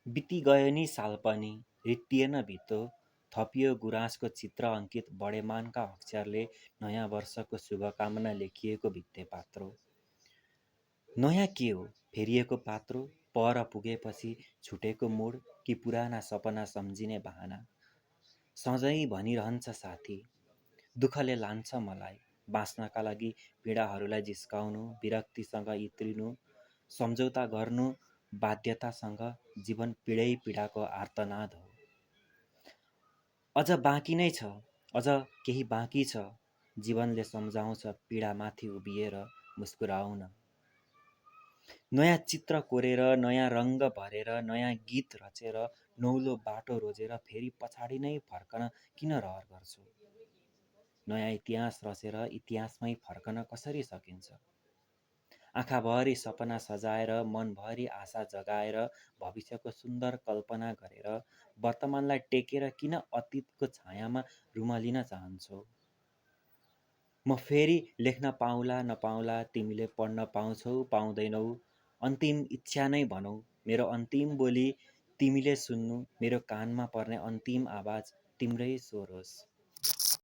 बिति गयो नि साल पनि रित्तिएन भित्तो थपियो गुराँसको चित्र अङ्कित बडेमानका अक्षरले नयाँ वर्षको शुभकामना लेखिएको भित्ते पात्रो। नयाँ के हो फेरिएको पात्रो पर पुगेपछि छुटेको मोड कि पुराना सपना सम्झिने बहाना। सधैँ भनिरहन्छ साथी दुःखले लान्छ मलाई बाँच्नका लागि पीडाहरूलाई जिस्काउनु विरक्तिसँग इत्रिनु सम्झौता गर्नु बाध्यतासँग जीवन पीडै पीडाको आर्तनाद हो। अझ बाँकी नै छ अझ केही बाँकी छ जीवनले सम्झाउँछ पीडामाथि उभिएर मुस्कुराउन। नयाँ चित्र कोरेर नयाँ रङ्ग भरेर नयाँ गीत रचेर नौलो बाटो रोजेर फेरि पछाडि नै फर्कन किन रहर गर्छु। नयाँ इतिहास रचेर इतिहासमै फर्कन कसरी सकिन्छ। आँखाभरि सपना सजाएर मनभरि आशा जगाएर भविष्यको सुन्दर कल्पना गरेर वर्तमानलाई टेकेर किन अतीतको छायामा रुमलिन चाहन्छौ। म फेरि लेख्न पाउला नपाउला तिमीले पढ्न पाउँछौ पाउँदैनौ अन्तिम इच्छा नै भनौ मेरो अन्तिम बोली तिमीले सुन्नु मेरो कानमा पर्ने अन्तिम आवाज तिम्रै स्वर होस्।